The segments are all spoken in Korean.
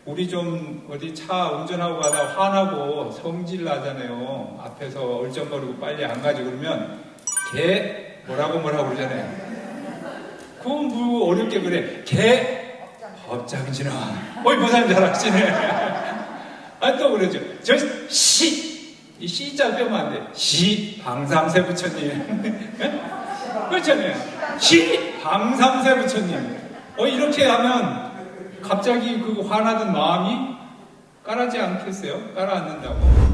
우리 좀 어디 차 운전하고 가다 화나고 성질 나잖아요. 앞에서 얼쩡거리고 빨리 안 가지 그러면 개 뭐라고 그러잖아요. 그건 뭐 어렵게 그래. 개 법장지나. 어이 보사님 잘 아시네. 아, 또 그러죠. 저 시. 이 시자 빼면 안 돼. 시 방삼세 부처님. 그렇잖아요. 시 방삼세 부처님. 이렇게 하면 갑자기 그 화나던 마음이 깔아지 않겠어요? 깔아앉는다고.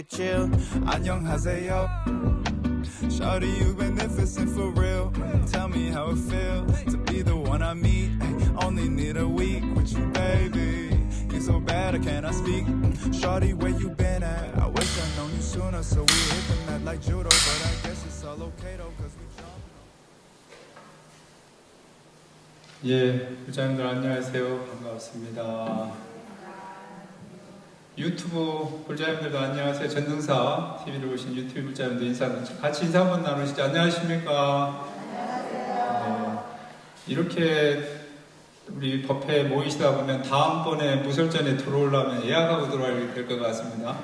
Chill. 안녕하세요. Shawty, you beneficent for real. Tell me how it feels to be the one I meet. Only need a week with you, baby. You're so bad, I cannot speak. Shawty, where you been at? I wish I'd known you sooner, so we hit the mat like judo. But I guess it's all okay though, cause we jump. 예, 부장님들 안녕하세요. 반갑습니다. 유튜브 불자님들도 안녕하세요. 전등사 TV를 보신 유튜브 불자님들 같이 인사 한번 나누시죠. 안녕하십니까? 네, 이렇게 우리 법회에 모이시다 보면 다음번에 무설전에 들어오려면 예약하고 들어와야 될 것 같습니다.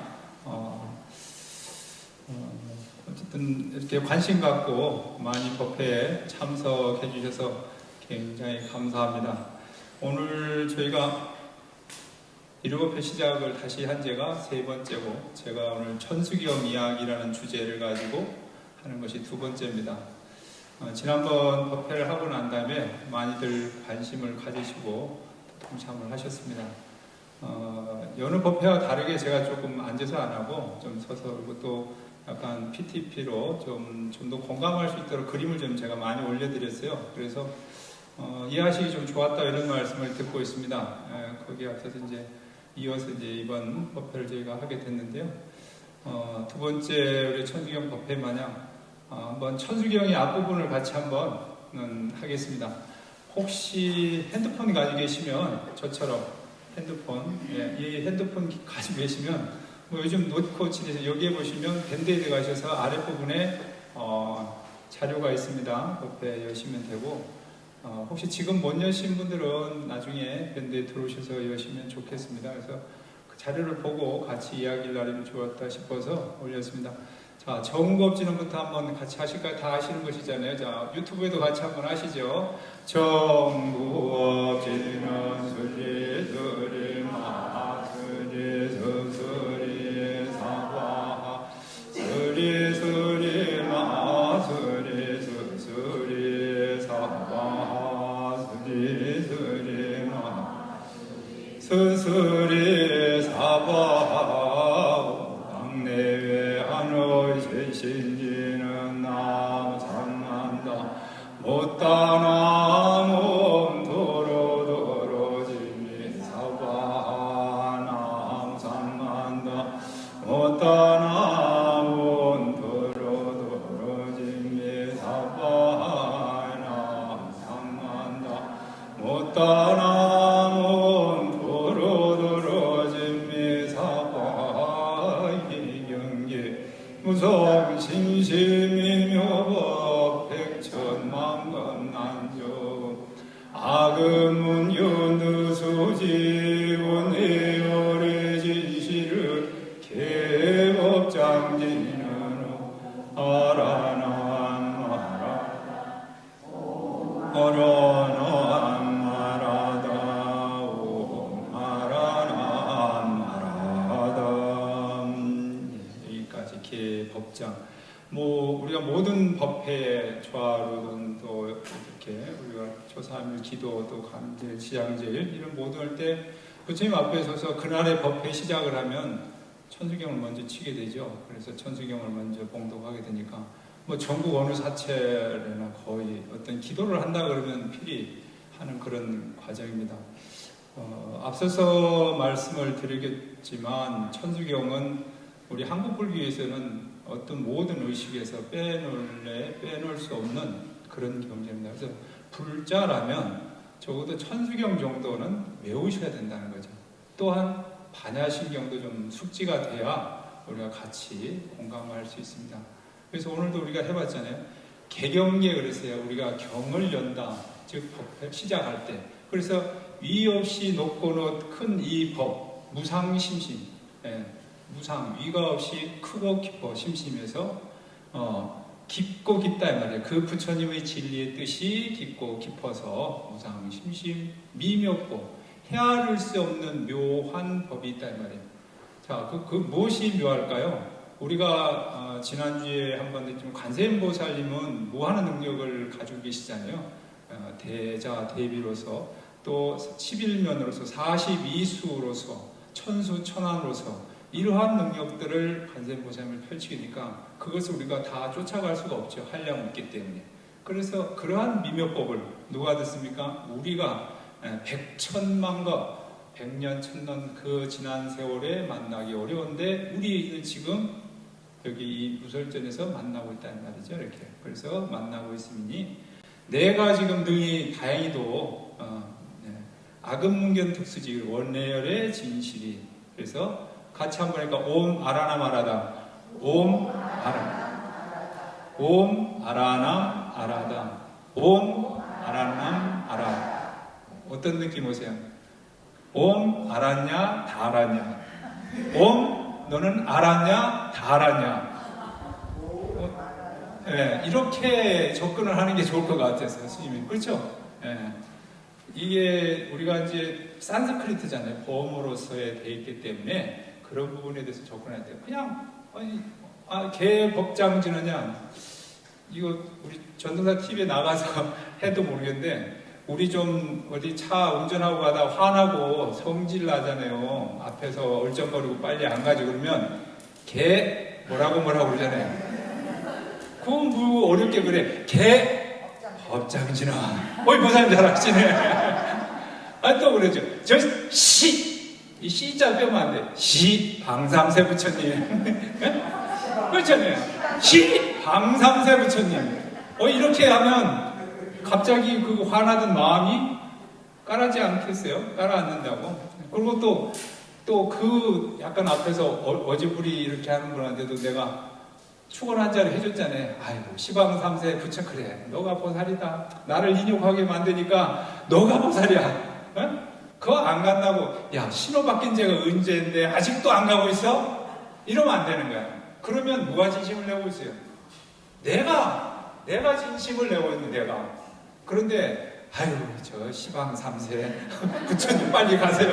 어쨌든 이렇게 관심 갖고 많이 법회에 참석해 주셔서 굉장히 감사합니다. 오늘 저희가 일요법회 시작을 다시 한 지가 세 번째고, 제가 오늘 천수경 이야기라는 주제를 가지고 하는 것이 두 번째입니다. 지난번 법회를 하고 난 다음에 많이들 관심을 가지시고 동참을 하셨습니다. 여느 법회와 다르게 제가 조금 앉아서 안 하고 좀 서서, 그리고 또 약간 PTP로 좀 더 공감할 수 있도록 그림을 좀 제가 많이 올려드렸어요. 그래서 이해하시기 좀 좋았다 이런 말씀을 듣고 있습니다. 거기에 앞서서 이어서 이번 법회를 저희가 하게 됐는데요. 두 번째 우리 천수경 법회 마냥 한번 천수경의 앞부분을 같이 한번 하겠습니다. 혹시 핸드폰 가지고 계시면 저처럼 핸드폰, 이 핸드폰 가지고 계시면 요즘 노트코치에서 여기에 보시면 밴드에드 가셔서 아랫부분에 자료가 있습니다. 법회 여시면 되고, 혹시 지금 못 여신 분들은 나중에 밴드에 들어오셔서 여시면 좋겠습니다. 그래서 그 자료를 보고 같이 이야기를 나누면 좋았다 싶어서 올렸습니다. 자, 정구업진원부터 한번 같이 하실까요? 다 하시는 것이잖아요. 자, 유튜브에도 같이 한번 하시죠. 정구업진원 수리수리 마수리 수수리 사과 수리수리 마수리 수수리 사과 수리수리 마 수수리 사과 당내외 한의 신지는 남 삼만다 못다나 몸도로도로 진리 사과 남 삼만다 못다나 몸도로도로 진리 사과 남 삼만다 못다나 몸도로도로 진리 사과 이경계 무성 신심이묘법 백천만번 난조 악은 윤두수지 원해열의 진실을 개법장지는 아라난 마라 어라난 마라다 오 아라난 마라다. 여기까지 개법장. 우리가 모든 법회에 조화로든 또 이렇게 우리가 조사하며 기도 또 감제, 지향제일 이런 모든 할 때 부처님 앞에 서서 그날의 법회 시작을 하면 천수경을 먼저 치게 되죠. 그래서 천수경을 먼저 봉독하게 되니까 뭐 전국 어느 사찰이나 거의 어떤 기도를 한다 그러면 필히 하는 그런 과정입니다. 앞서서 말씀을 드리겠지만 천수경은 우리 한국 불교에서는 어떤 모든 의식에서 빼놓을 수 없는 그런 경전입니다. 그래서 불자라면 적어도 천수경 정도는 외우셔야 된다는 거죠. 또한 반야신경도 좀 숙지가 돼야 우리가 같이 공감할 수 있습니다. 그래서 오늘도 우리가 해봤잖아요. 개경계 그랬어요. 우리가 경을 연다, 즉 시작할 때. 그래서 위 없이 높고 큰 이 법, 무상심심, 무상, 위가 없이 크고 깊어 심심해서 깊고 깊다 이 말이에요. 그 부처님의 진리의 뜻이 깊고 깊어서 무상, 심심, 미묘고 헤아릴 수 없는 묘한 법이 있다 이 말이에요. 자, 그 무엇이 묘할까요? 우리가 지난주에 한번 했지만 관세음보살님은 무한한 능력을 가지고 계시잖아요. 대자, 대비로서 또 11면으로서 42수로서 천수, 천안으로서 이러한 능력들을 관세음보살님을 펼치니까 그것을 우리가 다 쫓아갈 수가 없죠. 한량 없기 때문에. 그래서 그러한 미묘법을 누가 듣습니까? 우리가 백천만거, 백년, 천년 그 지난 세월에 만나기 어려운데 우리는 지금 여기 이 무설전에서 만나고 있다는 말이죠. 이렇게. 그래서 만나고 있으니 내가 지금 능히 다행히도 아금문견 특수지 원래열의 진실이 그래서 같이 한번 하니까 옴 아라남 아라담 옴 아라남 아라담 옴 아라남 아라담 어떤 느낌 오세요? 옴 알았냐 다 알았냐 옴 너는 알았냐 다 알았냐 이렇게 접근을 하는 게 좋을 것 같았어요. 스님이 그렇죠? 이게 우리가 이제 산스크리트잖아요. 보험으로서에 돼 있기 때문에 그런 부분에 대해서 접근할 때 그냥 개 법장 지느냐 이거 우리 전도사 TV에 나가서 해도 모르겠는데 우리 좀 어디 차 운전하고 가다 화나고 성질 나잖아요. 앞에서 얼쩡거리고 빨리 안 가지 그러면 개 뭐라고 그러잖아요. 그건 뭐 어렵게 그래. 개 법장지나 어이 보살님 잘하시네. 또 그러죠. 저 이 시자 빼면 안 돼. 시 방삼세 부처님. 그렇잖아요. 시 방삼세 부처님. 이렇게 하면 갑자기 그 화나던 마음이 깔아지 않겠어요? 깔아앉는다고. 그리고 또 그 약간 앞에서 어지부리 이렇게 하는 분한테도 내가 축원 한 자리 해줬잖아요. 아이고 시방삼세 부처 그래. 너가 보살이다. 나를 인욕하게 만드니까 너가 보살이야. 그거 안 간다고 야 신호 바뀐 지가 언제인데 아직도 안 가고 있어? 이러면 안 되는 거야. 그러면 누가 진심을 내고 있어요? 내가 진심을 내고 있는 내가. 그런데 아유 저 시방 3세 부처님 빨리 가세요.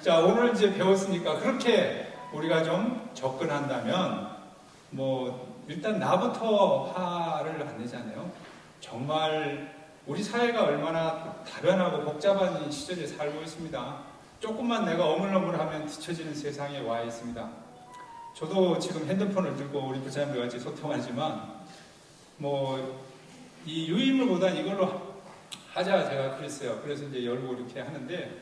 자 오늘 이제 배웠으니까 그렇게 우리가 좀 접근한다면 뭐 일단 나부터 화를 안 내잖아요. 정말 우리 사회가 얼마나 다변하고 복잡한 시절에 살고 있습니다. 조금만 내가 어물어물하면 뒤처지는 세상에 와 있습니다. 저도 지금 핸드폰을 들고 우리 부처님과 같이 소통하지만 뭐 이 유인물보다 이걸로 하자 제가 그랬어요. 그래서 이제 열고 이렇게 하는데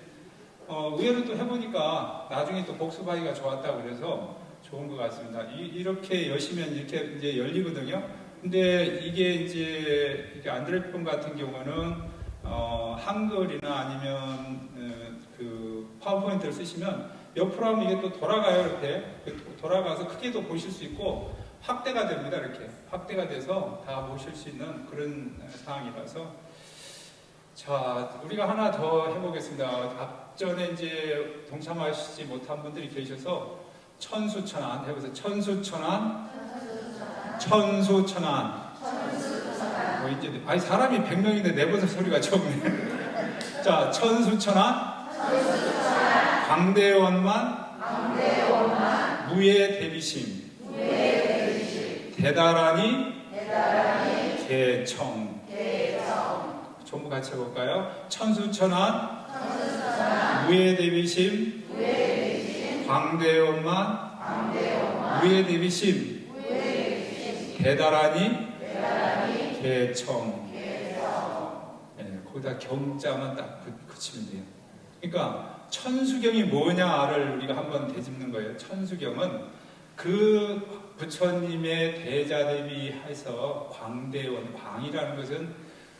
의외로 또 해보니까 나중에 또 복습하기가 좋았다고 그래서 좋은 것 같습니다. 이렇게 여시면 이렇게 이제 열리거든요. 근데 이게 이제 이렇게 안드로이폰 같은 경우는 한글이나 아니면 그 파워포인트를 쓰시면 옆으로 하면 이게 또 돌아가요. 이렇게 돌아가서 크게도 보실 수 있고 확대가 됩니다. 이렇게 확대가 돼서 다 보실 수 있는 그런 상황이라서 자 우리가 하나 더 해보겠습니다. 앞전에 이제 동참하시지 못한 분들이 계셔서 천수천안 해보세요. 천수천안 뭐 이제 아니 사람이 100명인데 내보다 소리가 적네. 자 천수천안 광대원만 무예 대비심 대다라니 개청 전부 같이 해볼까요? 천수천안 무예 대비심, 광대원만, 무예 대비심, 대다라니, 개청. 거기다 경자만 딱 붙이면 돼요. 그러니까 천수경이 뭐냐를 우리가 한번 되짚는 거예요. 천수경은 그 부처님의 대자 대비해서 광대원, 광이라는 것은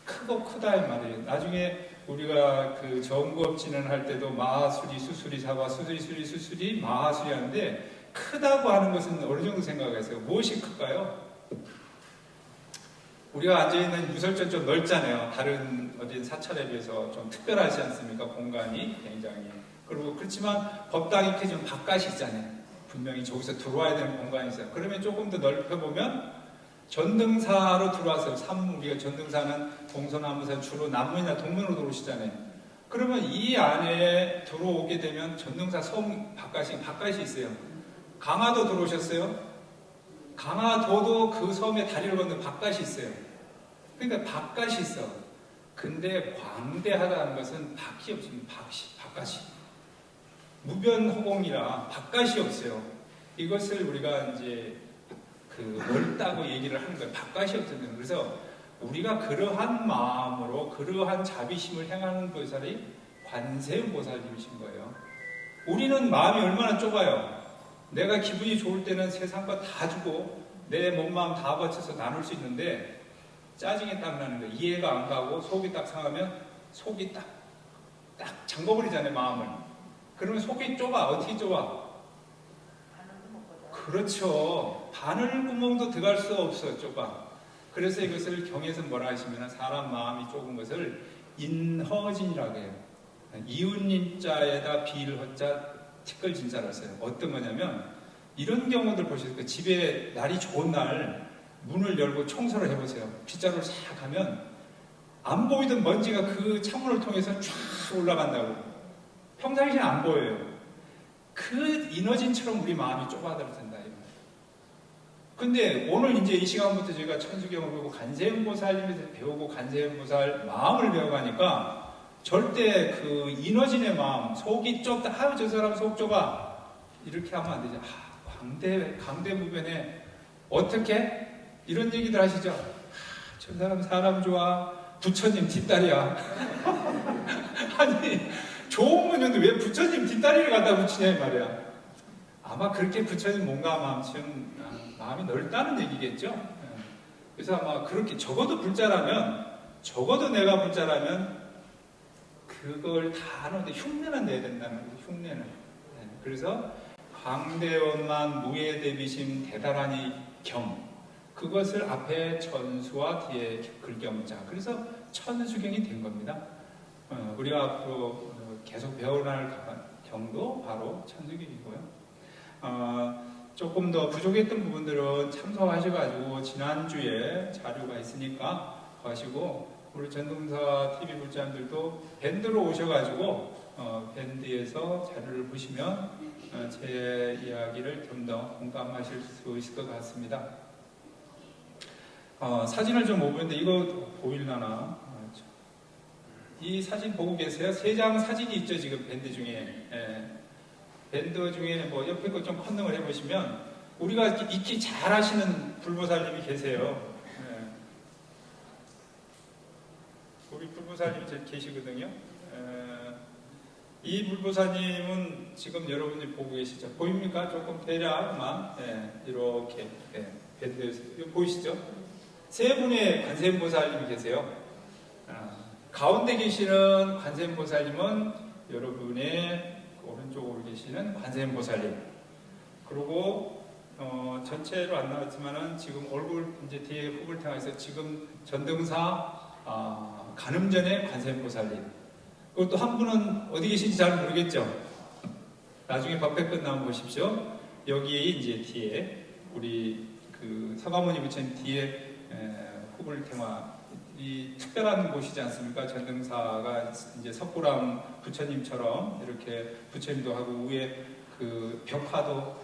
크고 크다 이 말이에요. 나중에 우리가 그 정구업진을 할 때도 마하수리, 수수리, 사바, 수수리 마하수리 하는데 크다고 하는 것은 어느 정도 생각하세요? 무엇이 클까요? 우리가 앉아있는 유설전 좀 넓잖아요. 다른 어디 사찰에 비해서 좀 특별하지 않습니까? 공간이 굉장히. 그리고 그렇지만 법당이 이렇게 좀 바깥이 있잖아요. 분명히 저기서 들어와야 되는 공간이 있어요. 그러면 조금 더 넓혀보면 전등사로 들어와서 우리가 전등사는 동서남북산 주로 남문이나 동문으로 들어오시잖아요. 그러면 이 안에 들어오게 되면 전등사 성 바깥이 있어요. 강화도 들어오셨어요? 강화도도 그 섬에 다리를 건너 바깥이 있어요. 그러니까 바깥이 있어. 근데 광대하다는 것은 밖이 없습니다. 바깥이. 무변호공이라 바깥이 없어요. 이것을 우리가 이제 넓다고 얘기를 하는 거예요. 바깥이 없거든요. 그래서 우리가 그러한 마음으로 그러한 자비심을 행하는 보살이 관세음보살님이신 거예요. 우리는 마음이 얼마나 좁아요. 내가 기분이 좋을 때는 세상과 다 주고 내 몸마음 다 바쳐서 나눌 수 있는데 짜증이 딱 나는 거예요. 이해가 안 가고 속이 딱 상하면 속이 딱 잠궈버리잖아요. 마음을. 그러면 속이 좁아. 어떻게 좁아? 그렇죠. 바늘구멍도 들어갈 수 없어. 좁아. 그래서 이것을 경에서 뭐라 하시면 사람 마음이 좁은 것을 인허진이라고 해요. 이웃인자에다 비일허자 티끌진자라고 써요. 어떤 거냐면 이런 경우들 보시죠. 집에 날이 좋은 날 문을 열고 청소를 해보세요. 빗자루를 싹 하면 안 보이던 먼지가 그 창문을 통해서 쫙 올라간다고. 평상시에는 안 보여요. 그 인허진처럼 우리 마음이 좁아들어진다. 근데 오늘 이제 이 시간부터 저희가 천수경을 배우고 관세음보살님에서 배우고 관세음보살 마음을 배워가니까 절대 그 인허진의 마음, 속이 좁다. 아유, 저 사람 속 좁아. 이렇게 하면 안 되죠. 강대무변에 어떻게? 이런 얘기들 하시죠. 저 사람 좋아. 부처님 뒷다리야. 아니, 좋은 분인데 왜 부처님 뒷다리를 갖다 붙이냐 이 말이야. 아마 그렇게 부처님 몸과 마음이 넓다는 얘기겠죠. 그래서 아마 그렇게 적어도 내가 불자라면 그걸 다 하는데 흉내는 내야 된다는 거죠. 흉내는. 그래서 광대원만 무예대비심 대다라니 경, 그것을 앞에 천수와 뒤에 글경자, 그래서 천수경이 된 겁니다. 우리가 앞으로 계속 배워나갈 경도 바로 천수경이고요. 조금 더 부족했던 부분들은 참석하셔가지고 지난주에 자료가 있으니까 하시고, 우리 전동사 TV 불자님들도 밴드로 오셔가지고 밴드에서 자료를 보시면 제 이야기를 좀 더 공감하실 수 있을 것 같습니다. 사진을 좀 보는데 이거 보일라나? 이 사진 보고 계세요? 3장 사진이 있죠, 지금 밴드 중에. 밴드 중에 뭐 옆에 거 좀 컨닝을 해보시면 우리가 익히 잘 하시는 불보살님이 계세요. 우리 불보살님이 계시거든요. 이 불보살님은 지금 여러분이 보고 계시죠? 보입니까? 조금 대략만 이렇게 밴드에서 보이시죠? 3분의 관세음보살님이 계세요. 가운데 계시는 관세음보살님은 여러분의 오른쪽으로 계시는 관세음보살님. 그리고 전체로 안 나왔지만은 지금 얼굴 이제 뒤에 후보를 통해서 지금 전등사 간음전의 관세음보살님. 그리고 또 한 분은 어디 계신지 잘 모르겠죠. 나중에 법회 끝나면 보십시오. 여기에 이제 뒤에 우리 그 서가모니 부처님 뒤에 후보를 통화. 이 특별한 곳이지 않습니까? 전등사가 이제 석굴암 부처님처럼 이렇게 부처님도 하고 위에 그 벽화도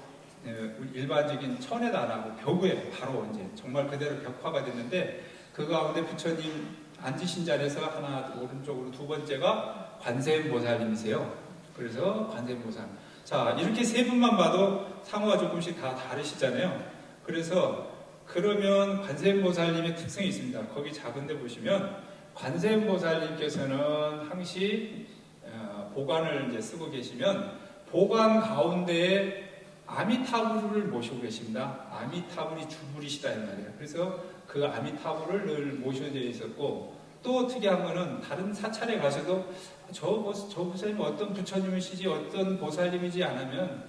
일반적인 천에도 안 하고 벽에 바로 이제 정말 그대로 벽화가 됐는데 그 가운데 부처님 앉으신 자리에서 하나 오른쪽으로 두 번째가 관세음보살님이세요. 그래서 관세음보살. 자, 이렇게 세 분만 봐도 상호가 조금씩 다 다르시잖아요. 그래서 그러면 관세음보살님의 특성이 있습니다. 거기 작은 데 보시면 관세음보살님께서는 항시 보관을 이제 쓰고 계시면 보관 가운데에 아미타불을 모시고 계십니다. 아미타불이 주불이시다 이 말이에요. 그래서 그 아미타불을 늘 모셔져 있었고, 또 특이한 거는 다른 사찰에 가셔도 저 보살님 어떤 부처님이시지 어떤 보살님이지 않으면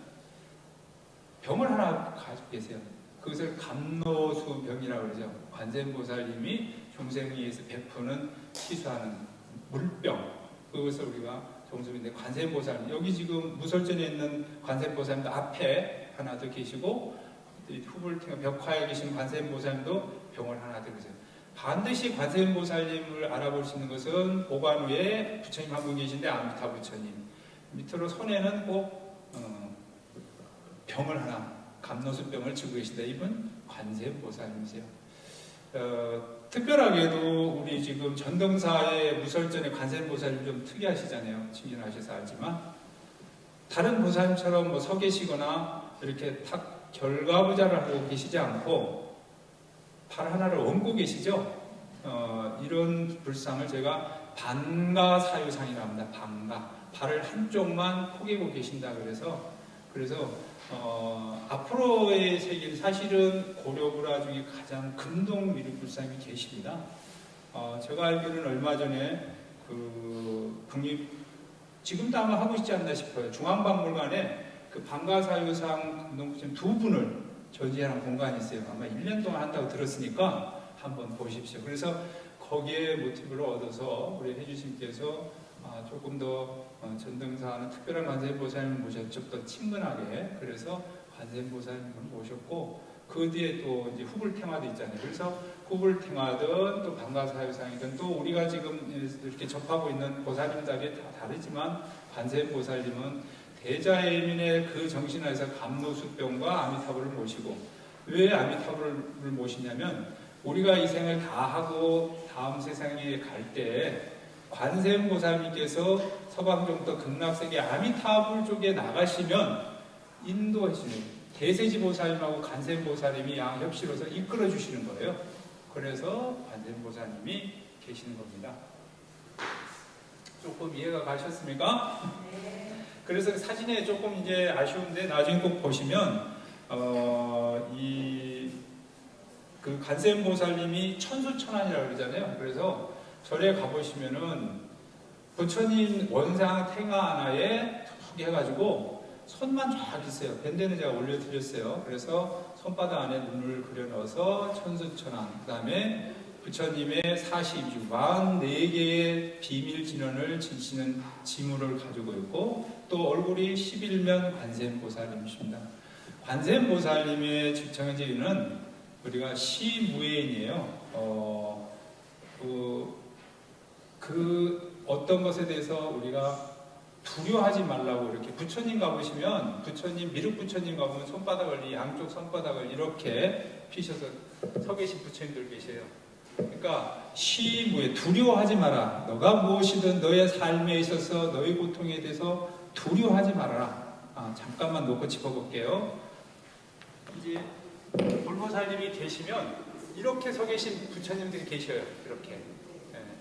병을 하나 가지고 계세요. 그것을 감노수병이라고 그러죠. 관세음보살님이 중생에 의해서 베푸는 치수하는 물병, 그것을 우리가 정수인데, 관세음보살님 여기 지금 무설전에 있는 관세음보살님도 앞에 하나 더 계시고, 후불 벽화에 계신 관세음보살님도 병을 하나 더 계세요. 반드시 관세음보살님을 알아볼 수 있는 것은 보관 위에 부처님 한 분 계신데 아미타 부처님, 밑으로 손에는 꼭 병을 하나, 감노수병을 쥐고 계신다. 이분 관세음보살님이세요. 특별하게도 우리 지금 전등사의 무설전의 관세음보살님 좀 특이하시잖아요. 친견하셔서 알지만 다른 보살님처럼 뭐 서 계시거나 이렇게 탁 결과부자를 하고 계시지 않고 팔 하나를 얹고 계시죠. 이런 불상을 제가 반가사유상이라고 합니다. 반가, 발을 한쪽만 포개고 계신다. 그래서 앞으로의 세계는 사실은 고려불화 중에 가장 금동 미륵불상이 계십니다. 제가 알기로는 얼마 전에 지금도 아마 하고 있지 않나 싶어요. 중앙박물관에 그 반가사유상 금동불상 두 분을 전시하는 공간이 있어요. 아마 1년 동안 한다고 들었으니까 한번 보십시오. 그래서 거기에 모티브를 얻어서 우리 해주님께서 조금 더 전등사하는 특별한 관세음보살님을 모셔서 좀 더 친근하게, 그래서 관세음보살님을 모셨고, 그 뒤에 또 이제 후불탱화도 있잖아요. 그래서 후불탱화든 또 반가사유상이든 또 우리가 지금 이렇게 접하고 있는 보살님들이 다 다르지만 관세음보살님은 대자애민의 그 정신하에서 감노수병과 아미타불을 모시고, 왜 아미타불을 모시냐면 우리가 이 생을 다 하고 다음 세상에 갈 때 관세음보살님께서 서방정도 극락세계 아미타불 쪽에 나가시면 인도하시는 대세지보살님하고 관세음보살님이 양협시로서 이끌어 주시는 거예요. 그래서 관세음보살님이 계시는 겁니다. 조금 이해가 가셨습니까? 네. 그래서 사진에 조금 이제 아쉬운데 나중에 꼭 보시면 그 관세음보살님이 천수천안이라고 그러잖아요. 그래서 절에 가보시면은 부처님 원상 탱화 하나에 툭 해가지고 손만 쫙 있어요. 밴드는 제가 올려드렸어요. 그래서 손바닥 안에 눈을 그려 넣어서 천수천안, 그 다음에 부처님의 42주 44개의 비밀 진언을 지시는 지물을 가지고 있고, 또 얼굴이 11면 관세음보살님이십니다. 관세음보살님의 정해지는 우리가 시무예인이에요. 어떤 것에 대해서 우리가 두려워하지 말라고, 이렇게 부처님 가보시면, 미륵 부처님 가보면 손바닥을, 양쪽 손바닥을 이렇게 피셔서 서 계신 부처님들 계세요. 그러니까 시무예, 두려워하지 마라. 너가 무엇이든 너의 삶에 있어서 너의 고통에 대해서 두려워하지 말아라. 잠깐만 놓고 짚어볼게요. 이제 불보살님이 계시면 이렇게 서 계신 부처님들이 계셔요. 이렇게.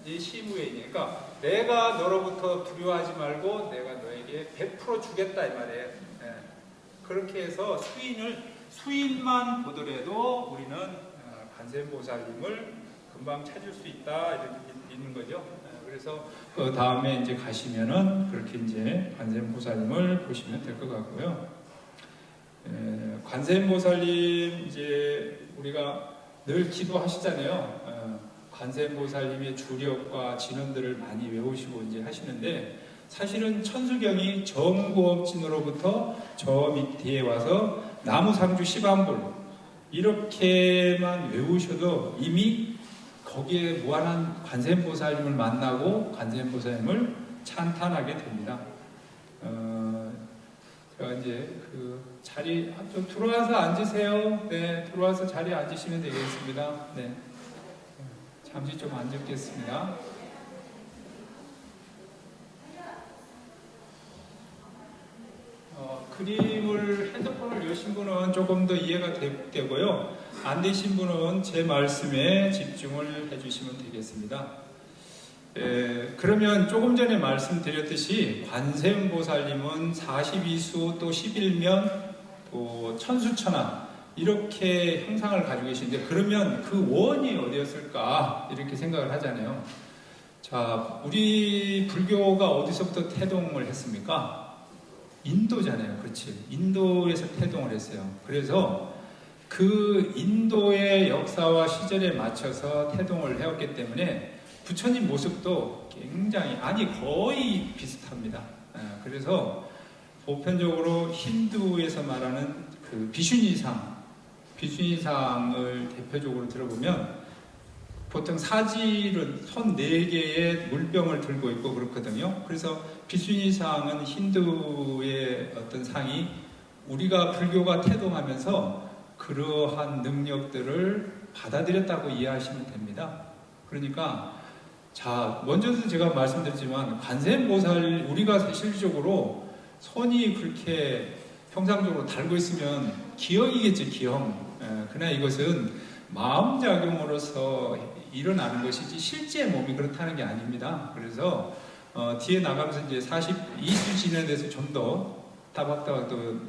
이 시무예이니까 내가 너로부터 두려워하지 말고 내가 너에게 100% 주겠다 이 말이에요. 그렇게 해서 수인만 보더라도 우리는 관세음보살님을 금방 찾을 수 있다, 이렇게 있는 거죠. 그래서 그 다음에 이제 가시면은 그렇게 이제 관세음보살님을 보시면 될 것 같고요. 관세음보살님 이제 우리가 늘 기도하시잖아요. 관세음보살님의 주력과 진언들을 많이 외우시고 이제 하시는데, 사실은 천수경이 정구업진으로부터 저 밑에 와서 나무상주 시반불 이렇게만 외우셔도 이미 거기에 무한한 관세음보살님을 만나고 관세음보살님을 찬탄하게 됩니다. 제가 이제 그 자리 좀 들어와서 앉으세요. 네, 들어와서 자리에 앉으시면 되겠습니다. 네, 잠시 좀 앉겠습니다. 그림을 핸드폰을 여신 분은 조금 더 이해가 되고요. 안 되신 분은 제 말씀에 집중을 해주시면 되겠습니다. 그러면 조금 전에 말씀드렸듯이 관세음보살님은 42수 또 11면 또 천수천하 이렇게 형상을 가지고 계신데, 그러면 그 원이 어디였을까 이렇게 생각을 하잖아요. 자, 우리 불교가 어디서부터 태동을 했습니까? 인도잖아요. 그렇지. 인도에서 태동을 했어요. 그래서 그 인도의 역사와 시절에 맞춰서 태동을 해왔기 때문에 부처님 모습도 굉장히, 아니 거의 비슷합니다. 그래서 보편적으로 힌두에서 말하는 그 비슈니상을 대표적으로 들어보면 보통 사지를 손 4개의 물병을 들고 있고 그렇거든요. 그래서 비슈니상은 힌두의 어떤 상이 우리가 불교가 태동하면서 그러한 능력들을 받아들였다고 이해하시면 됩니다. 그러니까 자, 먼저도 제가 말씀드렸지만 관세음보살, 우리가 실질적으로 손이 그렇게 평상적으로 달고 있으면 기형이겠죠, 기형. 그러나 이것은 마음작용으로서 일어나는 것이지 실제 몸이 그렇다는 게 아닙니다. 그래서 뒤에 나가면서 이제 42주 지내에 대해서 좀 더 따박따박 또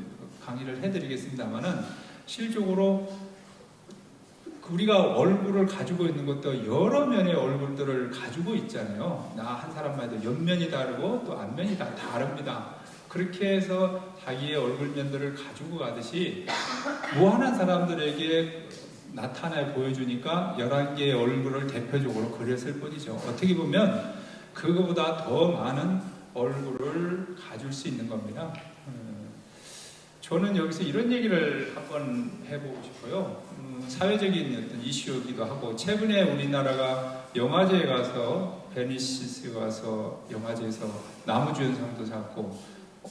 강의를 해드리겠습니다만은, 실질적으로 우리가 얼굴을 가지고 있는 것도 여러 면의 얼굴들을 가지고 있잖아요. 나 한 사람만 해도 옆면이 다르고 또 앞면이 다 다릅니다. 그렇게 해서 자기의 얼굴면들을 가지고 가듯이 무한한 사람들에게 나타내 보여주니까 11개의 얼굴을 대표적으로 그렸을 뿐이죠. 어떻게 보면 그거보다 더 많은 얼굴을 가질 수 있는 겁니다. 저는 여기서 이런 얘기를 한번 해보고 싶어요. 사회적인 어떤 이슈이기도 하고, 최근에 우리나라가 영화제에 가서, 베니시스 가서 영화제에서 나무주연상도 받고,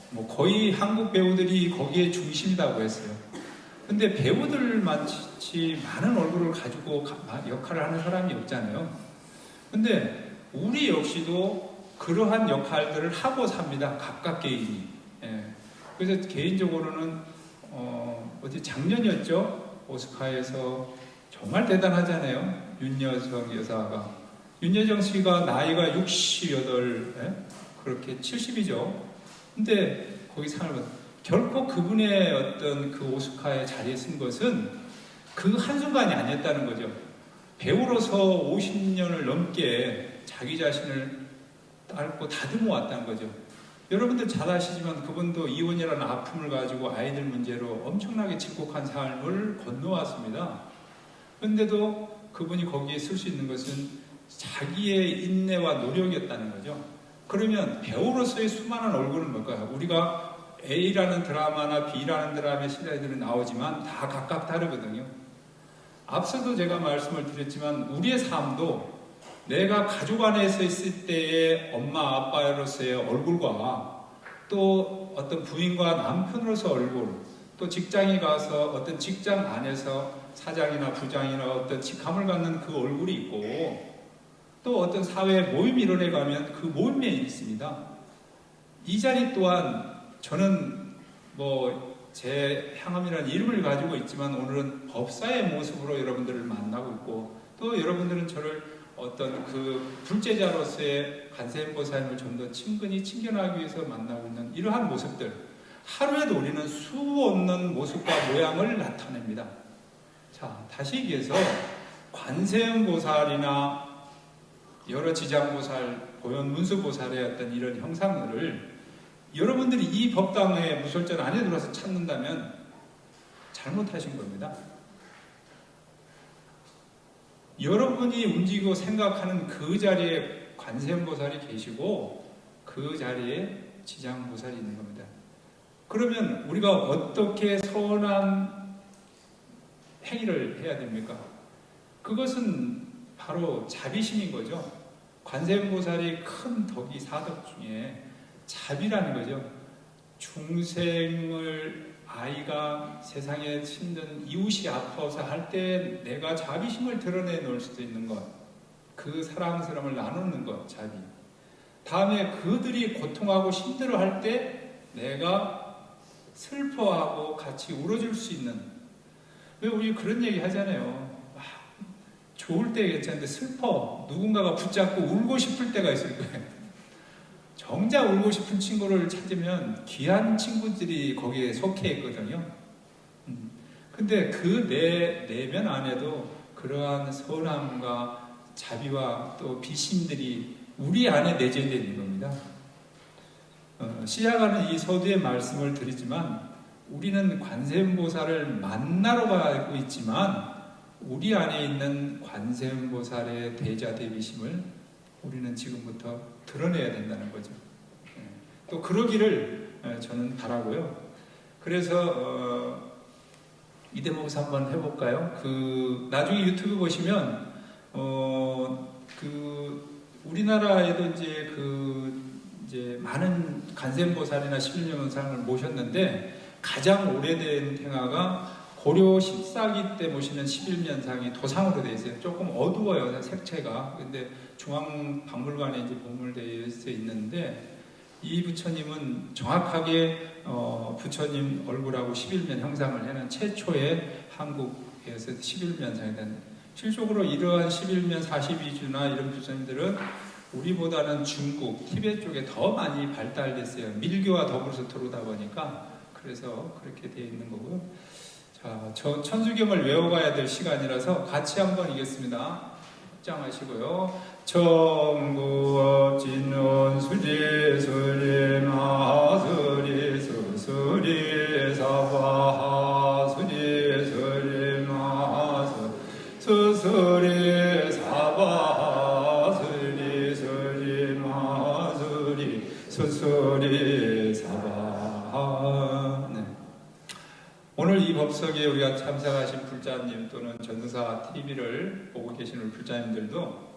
뭐 거의 한국 배우들이 거기에 중심이라고 했어요. 근데 배우들만치 많은 얼굴을 가지고 역할을 하는 사람이 없잖아요. 근데 우리 역시도 그러한 역할들을 하고 삽니다. 각각 개인이. 그래서 개인적으로는 어디 작년이었죠? 오스카에서 정말 대단하잖아요. 윤여정 여사가. 윤여정 씨가 나이가 68, 그렇게 70이죠. 근데 거기 상을 받, 결코 그분의 어떤 그 오스카의 자리에 쓴 것은 그 한순간이 아니었다는 거죠. 배우로서 50년을 넘게 자기 자신을 앓고 다듬어 왔다는 거죠. 여러분들 잘 아시지만 그분도 이혼이라는 아픔을 가지고 아이들 문제로 엄청나게 집콕한 삶을 건너왔습니다. 그런데도 그분이 거기에 쓸 수 있는 것은 자기의 인내와 노력이었다는 거죠. 그러면 배우로서의 수많은 얼굴은 뭘까요? 우리가 A라는 드라마나 B라는 드라마의 시리즈들이 나오지만 다 각각 다르거든요. 앞서도 제가 말씀을 드렸지만 우리의 삶도 내가 가족 안에서 있을 때의 엄마 아빠로서의 얼굴과 또 어떤 부인과 남편으로서 얼굴, 또 직장에 가서 어떤 직장 안에서 사장이나 부장이나 어떤 직함을 갖는 그 얼굴이 있고, 또 어떤 사회 모임 이론에 가면 그 모임에 있습니다. 이 자리 또한 저는 제 향함이라는 이름을 가지고 있지만 오늘은 법사의 모습으로 여러분들을 만나고 있고, 또 여러분들은 저를 어떤 그 불제자로서의 관세음보살님을 좀 더 친근히 친견하기 위해서 만나고 있는 이러한 모습들, 하루에도 우리는 수 없는 모습과 모양을 나타냅니다. 자, 다시 얘기해서 관세음보살이나 여러 지장보살, 보현문수보살의 어떤 이런 형상들을 여러분들이 이 법당의 무설전 안에 들어와서 찾는다면 잘못하신 겁니다. 여러분이 움직이고 생각하는 그 자리에 관세음보살이 계시고 그 자리에 지장보살이 있는 겁니다. 그러면 우리가 어떻게 선한 행위를 해야 됩니까? 그것은 바로 자비심인 거죠. 관세음보살이 큰 덕이 사덕 중에 자비라는 거죠. 중생을 아이가 세상에 힘든 이웃이 아파서 할 때 내가 자비심을 드러내 놓을 수도 있는 것, 그 사랑스러움을 나누는 것, 자비. 다음에 그들이 고통하고 힘들어 할 때 내가 슬퍼하고 같이 울어줄 수 있는. 왜 우리 그런 얘기 하잖아요. 좋을 때 괜찮은데 슬퍼. 누군가가 붙잡고 울고 싶을 때가 있을 거예요. 정작 울고 싶은 친구를 찾으면 귀한 친구들이 거기에 속해 있거든요. 근데 그 내면 안에도 그러한 선함과 자비와 또 비심들이 우리 안에 내재되어 있는 겁니다. 시작하는 이 서두의 말씀을 드리지만 우리는 관세음보살을 만나러 가고 있지만 우리 안에 있는 관세음보살의 대자대비심을 우리는 지금부터 드러내야 된다는 거죠. 또 그러기를 저는 바라고요. 그래서 이 대목에서 한번 해볼까요? 나중에 유튜브 보시면 우리나라에도 이제 많은 관세음보살이나 11년원상을 모셨는데 가장 오래된 행화가 고려 14기 때 모시는 11면상이 도상으로 되어 있어요. 조금 어두워요, 색채가. 근데 중앙박물관에 이제 보물되어 있는데 이 부처님은 정확하게 부처님 얼굴하고 11면 형상을 해는 최초의 한국에서 11면상이 된. 실적으로 이러한 11면 42주나 이런 부처님들은 우리보다는 중국, 티베트 쪽에 더 많이 발달됐어요. 밀교와 더불어서 들어오다 보니까. 그래서 그렇게 되어 있는 거고요. 자, 천수경을 외워가야 될 시간이라서 같이 한번 읽겠습니다. 합장하시고요. 정구업진원 수리 수리 마수리 수수리 사바하 수리 수리 마수 수수리 사바하 수리 수리 마수리 수수리 사바하. 네. 오늘 이 법석에 우리가 참석하신 불자님 또는 전도사 TV를 보고 계시는 불자님들도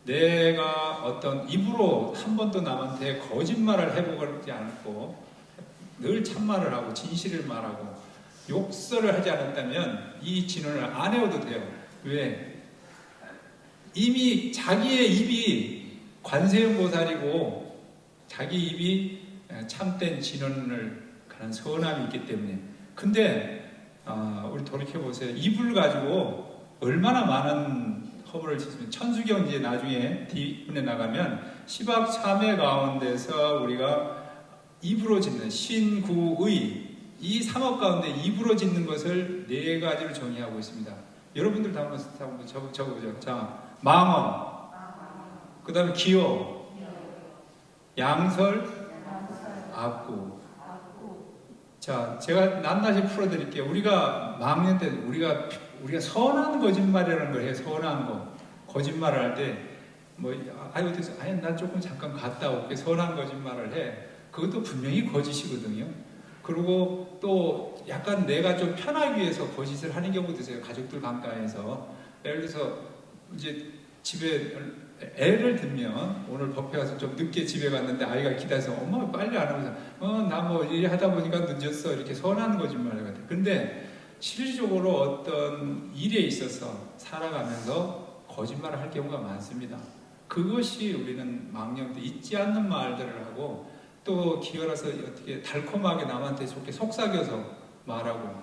내가 어떤 입으로 한 번도 남한테 거짓말을 해보지 않고 늘 참말을 하고 진실을 말하고 욕설을 하지 않았다면 이 진언을 안 해도 돼요. 왜? 이미 자기의 입이 관세음보살이고 자기 입이 참된 진언을 가는 선함이 있기 때문에. 근데 우리 돌이켜보세요. 입을 가지고 얼마나 많은 허물을 짓으면 천수경 이제 나중에 뒷문에 나가면 시박 참회 가운데서 우리가 입으로 짓는 신구의 이 삼업 가운데 입으로 짓는 것을 네 가지를 정의하고 있습니다. 여러분들도 한번 적어보죠. 자, 망언, 그 다음에 기호, 양설, 악구. 자, 제가 낱낱이 풀어드릴게요. 우리가 망년 때 우리가 선한 거짓말이라는 걸 해요. 선한 거. 거짓말을 할 때, 난 조금 잠깐 갔다 올게. 선한 거짓말을 해. 그것도 분명히 거짓이거든요. 그리고 또 약간 내가 좀 편하기 위해서 거짓을 하는 경우도 있어요. 가족들 가까이에서. 예를 들어서 이제 집에 애를 들면 오늘 법회 가서 좀 늦게 집에 갔는데 아이가 기다려서 엄마 빨리 안 오면서 나 뭐 일 하다 보니까 늦었어. 이렇게 선한 거짓말을 같아요. 근데 실질적으로 어떤 일에 있어서 살아가면서 거짓말을 할 경우가 많습니다. 그것이 우리는 망령 때 잊지 않는 말들을 하고 또 기어라서 어떻게 달콤하게 남한테 좋게 속삭여서 말하고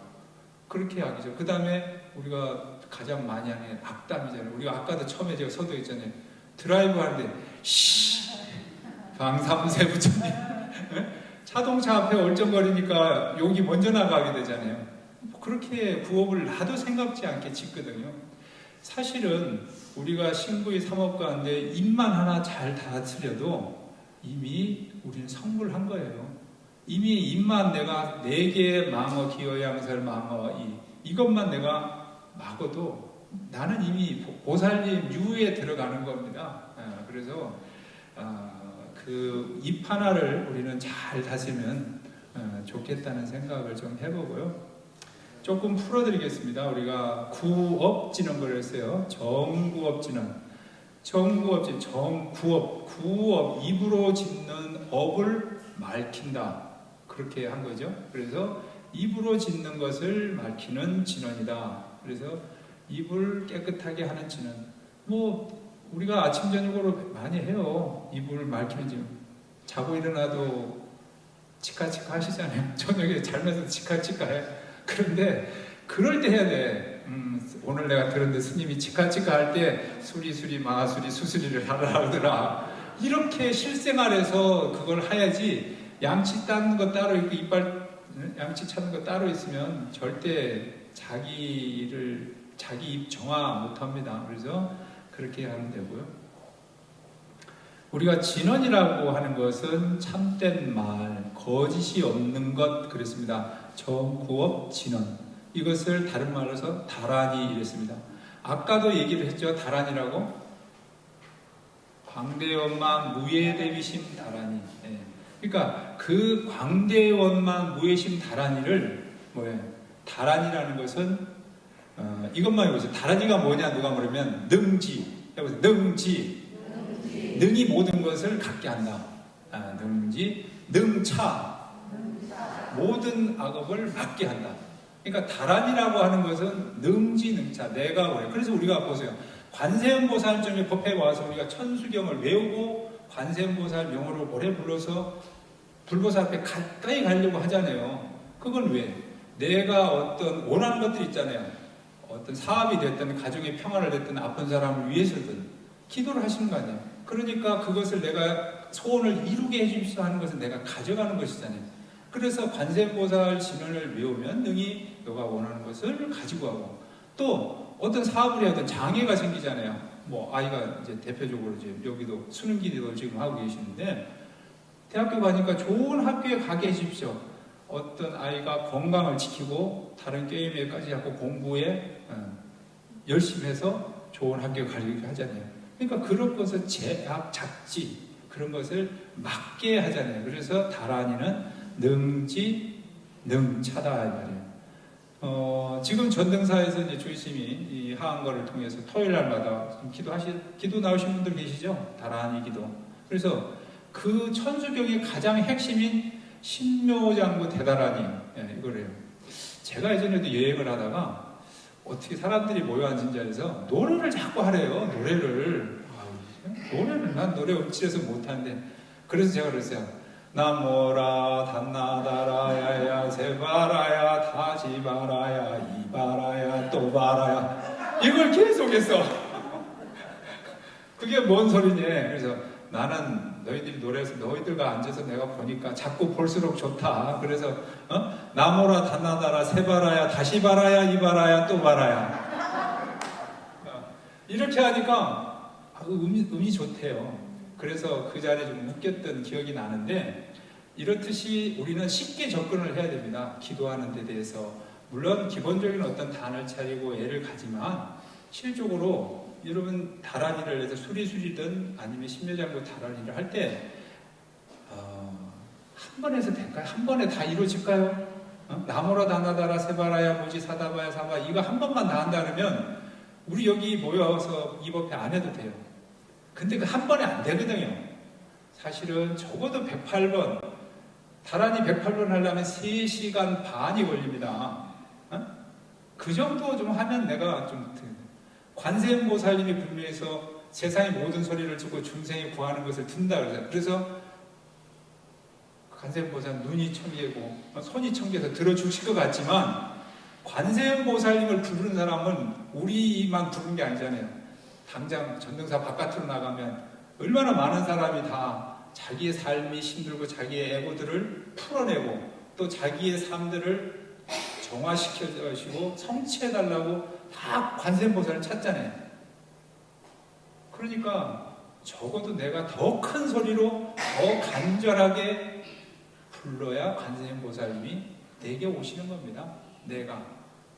그렇게 하기죠. 그 다음에 우리가 가장 많이 하는 게 악담이잖아요. 우리가 아까도 처음에 제가 서두했잖아요. 드라이브 하는데 방삼세 부처님 자동차 앞에 얼쩡거리니까 욕이 먼저 나가게 되잖아요. 그렇게 구업을 나도 생각지 않게 짓거든요. 사실은 우리가 신구의 삼업 가운데 입만 하나 잘 다스려도 이미 우리는 성불한 거예요. 이미 입만 내가 4개의 망어, 기어, 양설, 망어 이것만 내가 막어도 나는 이미 보살님 유에 들어가는 겁니다. 그래서 그 입 하나를 우리는 잘 다스리면 좋겠다는 생각을 좀 해보고요. 조금 풀어드리겠습니다. 우리가 구업지는 했어요. 정구업지는. 정구업지, 구업, 입으로 짓는 업을 말킨다. 그렇게 한 거죠. 그래서 입으로 짓는 것을 말키는 진언이다. 그래서 입을 깨끗하게 하는 진언. 우리가 아침 저녁으로 많이 해요. 입을 말키는 진언. 자고 일어나도 치카치카 하시잖아요. 저녁에 잘면서 치카치카 해. 그런데 그럴 때 해야 돼. 오늘 내가 들었는데 스님이 치카치카 할 때 수리 마수리 수수리를 하라 하더라. 이렇게 실생활에서 그걸 해야지. 양치 닦는 거 따로 있고 이빨 양치 찾는 거 따로 있으면 절대 자기 입 정화 못합니다. 그래서 그렇게 하면 되고요. 우리가 진언이라고 하는 것은 참된 말, 거짓이 없는 것 그랬습니다. 정구업 진언. 이것을 다른 말로 해서 다란이 이랬습니다. 아까도 얘기를 했죠. 다란이라고. 광대원만 무예대비심 다란이. 예. 그러니까 그 광대원만 무예심 다란이를 다란이라는 것은 이것만 해보세요. 다란이가 뭐냐 누가 물으면 능지. 해보세요. 능지. 능이 모든 것을 갖게 한다. 능지. 능차. 모든 악업을 막게 한다. 그러니까 다란이라고 하는 것은 능지능차. 내가 그래. 그래서 우리가 보세요. 관세음보살점의 법회에 와서 우리가 천수경을 외우고 관세음보살 명호를 오래 불러서 불보살 앞에 가까이 가려고 하잖아요. 그건 왜? 내가 어떤 원하는 것들 있잖아요. 어떤 사업이 됐든 가정의 평화를 됐든 아픈 사람을 위해서든 기도를 하시는 거 아니에요. 그러니까 그것을 내가 소원을 이루게 해주십시오 하는 것은 내가 가져가는 것이잖아요. 그래서 관세음보살 진언을 외우면 능히 너가 원하는 것을 가지고 하고, 또 어떤 사업을 해야 하든 장애가 생기잖아요. 뭐 아이가 이제 대표적으로 이제 여기도 수능기도 지금 하고 계시는데 대학교 가니까 좋은 학교에 가게 해주십시오. 어떤 아이가 건강을 지키고 다른 게임에까지 하고 공부에 열심히 해서 좋은 학교에 가려고 하잖아요. 그러니까 그런 것을 제약, 작지 그런 것을 막게 하잖아요. 그래서 다란이는 능지, 능차다 이 말이에요. 지금 전등사에서 이제 주의심이 이 하한거를 통해서 토요일 날마다 기도 나오신 분들 계시죠? 다란이 기도. 그래서 그 천수경의 가장 핵심인 신묘장구 대다란이 이거래요. 제가 예전에도 여행을 하다가 어떻게 사람들이 모여 앉은 자리에서 노래를 자꾸 하래요. 노래를 난 노래 음치에서 못하는데 그래서 제가 그랬어요. 나모라 단나다라야야 세바라야 다시바라야 이바라야 또바라야 이걸 계속했어. 그게 뭔 소리냐. 그래서 나는 너희들이 노래해서 너희들과 앉아서 내가 보니까 자꾸 볼수록 좋다. 그래서 나모라 단나다라 세바라야 다시바라야 이바라야 또바라야 이렇게 하니까 음이 좋대요. 그래서 그 자리에 좀 웃겼던 기억이 나는데 이렇듯이 우리는 쉽게 접근을 해야 됩니다. 기도하는 데 대해서. 물론 기본적인 어떤 단을 차리고 애를 가지만 실적으로 여러분 다란이를 해서 수리수리든 아니면 신묘장구 다란이를 할 때 한 번에 해서 될까요? 한 번에 다 이루어질까요? 나무라 다나다라 세바라야 무지 사다바야 사바 이거 한 번만 다 한다 그러면 우리 여기 모여서 이 법회 안 해도 돼요. 근데 그 한 번에 안 되거든요. 사실은 적어도 108번, 다란이 108번 하려면 3시간 반이 걸립니다. 그 정도 좀 하면 내가 좀 관세음보살님이 불명해서 세상의 모든 소리를 듣고 중생이 구하는 것을 든다 그러잖아요. 그래서 관세음보살 눈이 청개고 손이 청개서 들어주실 것 같지만 관세음보살님을 부르는 사람은 우리만 부르는 게 아니잖아요. 당장 전등사 바깥으로 나가면 얼마나 많은 사람이 다 자기의 삶이 힘들고 자기의 애고들을 풀어내고 또 자기의 삶들을 정화시켜주시고 성취해달라고 다 관세음보살을 찾잖아요. 그러니까 적어도 내가 더 큰 소리로 더 간절하게 불러야 관세음보살님이 내게 오시는 겁니다. 내가.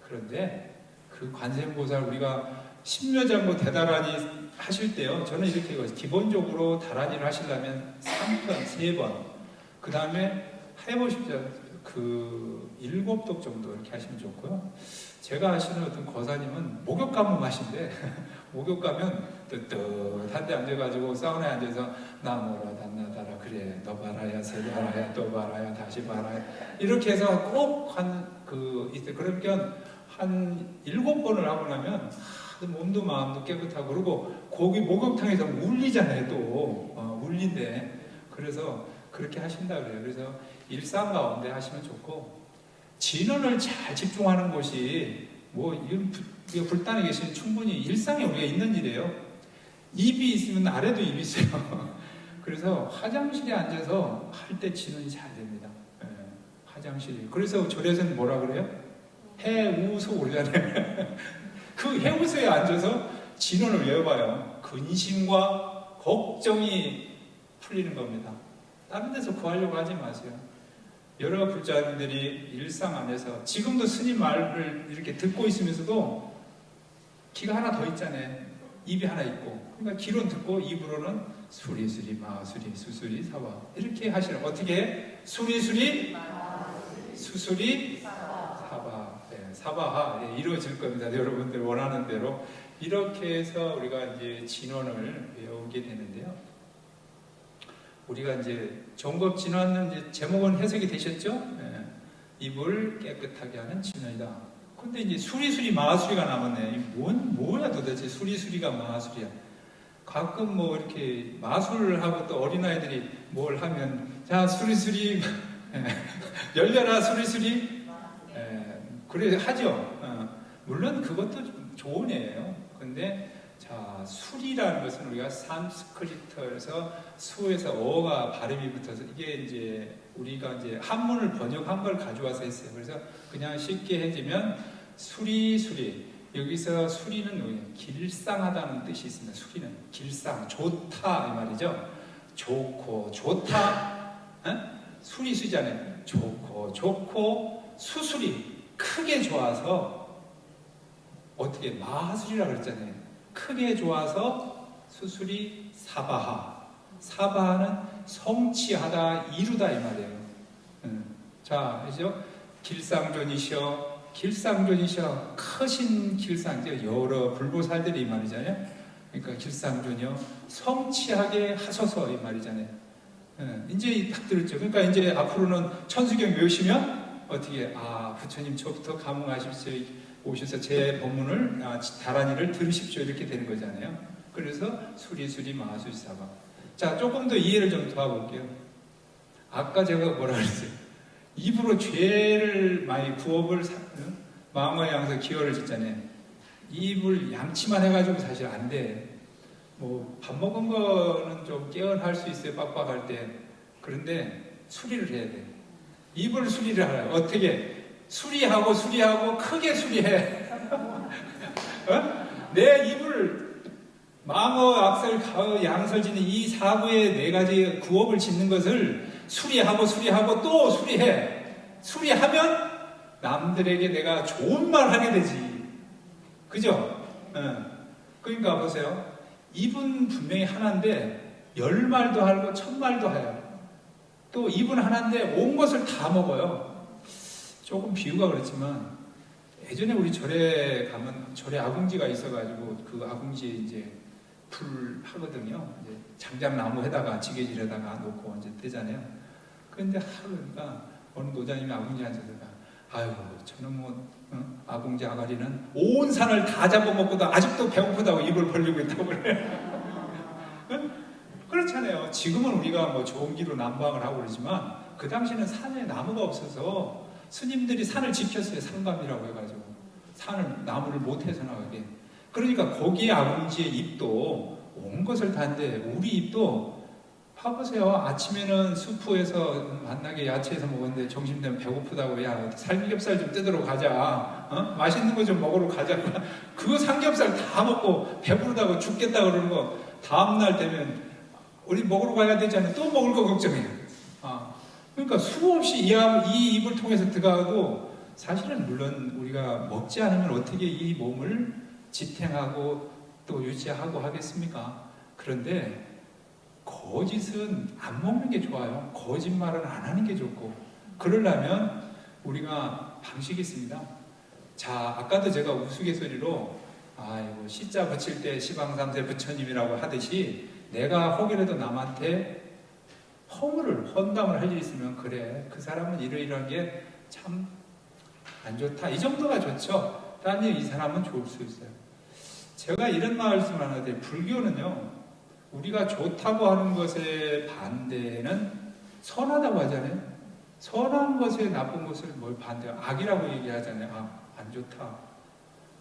그런데 그 관세음보살 우리가 신묘장구 대다란이 하실 때요. 저는 이렇게 해요. 기본적으로 다란이를 하시려면 3편, 3번. 그 다음에 해보십시오. 그 7독 정도 이렇게 하시면 좋고요. 제가 아시는 어떤 거사님은 목욕 가문 하신데 목욕 가면 뜨뜻한 데 앉아가지고 사우나에 앉아서 나무라 단나다라 그래 너 봐라야 세 봐라야 또 봐라야 다시 봐라야 이렇게 해서 꼭 그러니까 한 7번을 하고 나면 몸도 마음도 깨끗하고 그리고 거기 목욕탕에서 울리잖아요. 또 울린데 그래서 그렇게 하신다 그래요. 그래서 일상 가운데 하시면 좋고, 진언을 잘 집중하는 곳이 뭐 이거 불단에 계시면 충분히 일상에 우리가 있는 일이에요. 입이 있으면 아래도 입이 있어요. 그래서 화장실에 앉아서 할 때 진언이 잘 됩니다. 화장실이. 그래서 절에서는 뭐라 그래요? 해우소 그러잖아요. 그 해우소에 앉아서 진언을 외워봐요. 근심과 걱정이 풀리는 겁니다. 다른 데서 구하려고 하지 마세요. 여러 불자님들이 일상 안에서 지금도 스님 말을 이렇게 듣고 있으면서도 귀가 하나 더 있잖아요. 입이 하나 있고. 그러니까 귀로는 듣고 입으로는 수리수리 마수리 수수리 사바 이렇게 하시는. 어떻게 해? 수리수리 수수리 사바. 네, 사바하. 네, 이루어질 겁니다. 여러분들 원하는 대로. 이렇게 해서 우리가 이제 진언을 외우게 되는데요. 우리가 이제 정법 진언은 이제 제목은 해석이 되셨죠? 네. 입을 깨끗하게 하는 진언이다. 근데 이제 수리수리 마수리가 남았네. 뭐야 도대체 수리수리가 마수리야. 가끔 뭐 이렇게 마술을 하고 또 어린아이들이 뭘 하면 자 수리수리 열려라 수리수리 그래 하죠. 물론 그것도 좋은 애예요. 근데 자 수리라는 것은 우리가 산스크리트에서 수에서 어가 발음이 붙어서 이게 이제 우리가 이제 한문을 번역한 걸 가져와서 했어요. 그래서 그냥 쉽게 해주면 수리 여기서 수리는 길상하다는 뜻이 있습니다. 수리는 길상 좋다 이 말이죠. 좋고 좋다 수리수잖아요. 좋고 수술이 크게 좋아서 어떻게 마술이라 그랬잖아요. 크게 좋아서 수술이 사바하는 성취하다 이루다 이 말이에요. 자 그죠? 길상존이셔 크신 길상 여러 불보살들이 이 말이잖아요. 그러니까 길상존이요 성취하게 하소서 이 말이잖아요. 이제 딱 들었죠. 그러니까 이제 앞으로는 천수경 외우시면 어떻게 부처님 저부터 감흥하십시오. 오셔서 제 법문을 다란이를 들으십시오 이렇게 되는 거잖아요. 그래서 수리수리 마수사바. 자 조금 더 이해를 좀 도와볼게요. 아까 제가 뭐라 그랬어요? 입으로 죄를 많이 구업을 마음과 양서 기여를 짓잖아요. 입을 양치만 해가지고 사실 안 돼. 뭐 밥 먹은 거는 좀 깨어날 수 있어요. 빡빡할 때. 그런데 수리를 해야 돼. 입을 수리를 하라. 어떻게? 수리하고 크게 수리해. 내 입을 망어, 악설, 가어, 양설지는 이 사구의 네 가지 구업을 짓는 것을 수리하고 또 수리해. 수리하면 남들에게 내가 좋은 말 하게 되지. 그죠? 그러니까 보세요. 입은 분명히 하나인데 10말도 하고 1000말도 해요. 또 입은 하나인데 온 것을 다 먹어요. 조금 비유가 그렇지만 예전에 우리 절에 가면 절에 아궁지가 있어가지고 그 아궁지에 이제 불 하거든요. 이제 장작나무에다가 지게질에다가 놓고 이제 뜨잖아요. 그런데 그러니까 어느 노자님이 아궁지에 앉아서 아유 저는 뭐 아궁지 아가리는 온 산을 다 잡아먹고도 아직도 배고프다고 입을 벌리고 있다고 그래요. 그렇잖아요. 지금은 우리가 뭐 좋은 기로 난방을 하고 그러지만 그 당시에는 산에 나무가 없어서 스님들이 산을 지켰어요. 상감이라고 해가지고 산을 나무를 못해서 나가게. 그러니까 거기에 아궁지의 잎도 온 것을 다는데 우리 잎도 봐보세요. 아침에는 수프에서 만나게 야채에서 먹었는데 점심되면 배고프다고 야 삼겹살 좀 뜯으러 가자. 맛있는 거 좀 먹으러 가자. 그 삼겹살 다 먹고 배부르다고 죽겠다 그러는 거 다음날 되면 우리 먹으러 가야 되잖아요. 또 먹을 거 걱정해요. 그러니까 수없이 이 입을 통해서 들어가고 사실은 물론 우리가 먹지 않으면 어떻게 이 몸을 지탱하고 또 유지하고 하겠습니까? 그런데 거짓은 안 먹는 게 좋아요. 거짓말은 안 하는 게 좋고 그러려면 우리가 방식이 있습니다. 자, 아까도 제가 우스갯소리로 아이고 시자 붙일 때 시방삼세 부처님이라고 하듯이 내가 혹이라도 남한테 헌담을 할 일이 있으면 그래 그 사람은 이러이러한 게 참 안 좋다 이 정도가 좋죠. 딴 이 사람은 좋을 수 있어요. 제가 이런 말씀을 하는데 불교는요 우리가 좋다고 하는 것의 반대는 선하다고 하잖아요. 선한 것에 나쁜 것을 뭘 반대해요? 악이라고 얘기하잖아요. 안 좋다.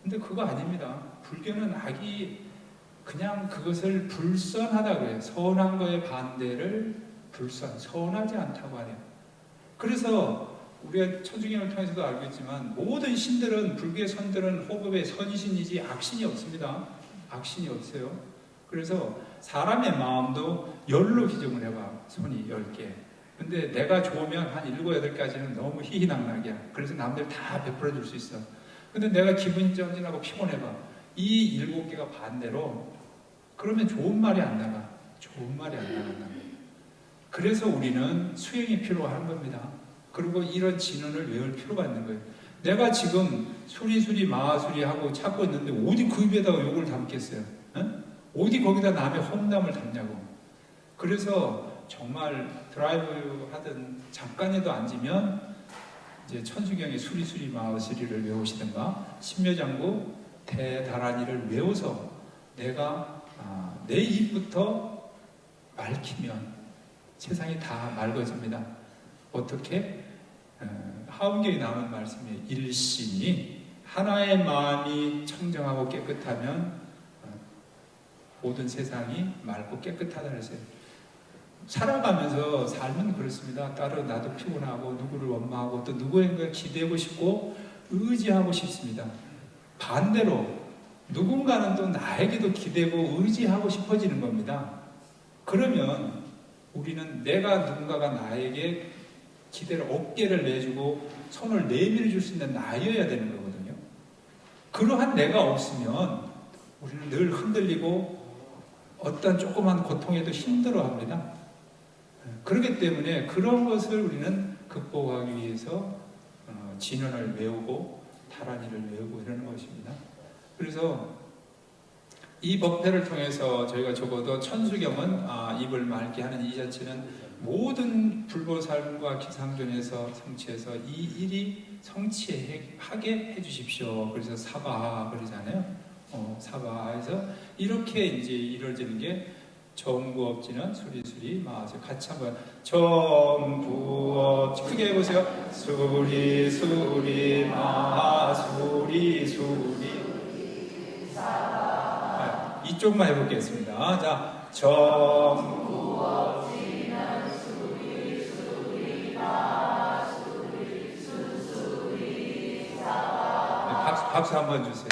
근데 그거 아닙니다. 불교는 악이 그냥 그것을 불선하다 그래요. 선한 거에 반대를 선하지 않다고 하네요. 그래서 우리가 천주교를 통해서도 알고 있지만 모든 신들은, 불교의 선들은 호급의 선신이지 악신이 없습니다. 악신이 없어요. 그래서 사람의 마음도 열로 기준을 해봐. 손이 10개. 근데 내가 좋으면 한 7, 8가지는 너무 희희낙낙이야. 그래서 남들 다 베풀어 줄 수 있어. 근데 내가 기분이 쩌진하고 피곤해봐. 이 7개가 반대로, 그러면 좋은 말이 안 나가. 좋은 말이 안 나간다. 그래서 우리는 수행이 필요한 겁니다. 그리고 이런 진언을 외울 필요가 있는 거예요. 내가 지금 수리수리 마수리 하고 찾고 있는데 어디 그 입에다가 욕을 담겠어요? 어디 거기다 남의 험담을 담냐고. 그래서 정말 드라이브 하든 잠깐에도 앉으면 이제 천수경의 수리수리 마수리를 외우시든가 신묘장구 대다란이를 외워서 내가 내 입부터 맑히면 세상이 다 맑아집니다. 어떻게? 하은경에 나오는 말씀이에요. 일심이 하나의 마음이 청정하고 깨끗하면 모든 세상이 맑고 깨끗하다 그랬어요. 살아가면서 삶은 그렇습니다. 따로 나도 피곤하고 누구를 원망하고 또 누구에게 기대고 싶고 의지하고 싶습니다. 반대로 누군가는 또 나에게도 기대고 의지하고 싶어지는 겁니다. 그러면 우리는 누군가가 나에게 기대를 어깨를 내주고 손을 내밀어 줄 수 있는 나여야 되는 거거든요. 그러한 내가 없으면 우리는 늘 흔들리고 어떤 조그만 고통에도 힘들어합니다. 그렇기 때문에 그런 것을 우리는 극복하기 위해서 진언을 외우고 다란이를 외우고 이러는 것입니다. 그래서 이 법회를 통해서 저희가 적어도 천수경은 입을 맑게 하는 이 자체는 모든 불보살과 기상존에서 성취해서 이 일이 성취하게 해주십시오. 그래서 사바 그러잖아요. 사바에서 이렇게 이제 이루어지는 게 정구업지는 수리수리 마수. 같이 한번 정구업지 크게 해보세요. 수리수리 마수리 수리. 이쪽만 해보겠습니다. 자, 정구업지는 수리수리 마수리 수수리 사바. 박수 한번 주세요.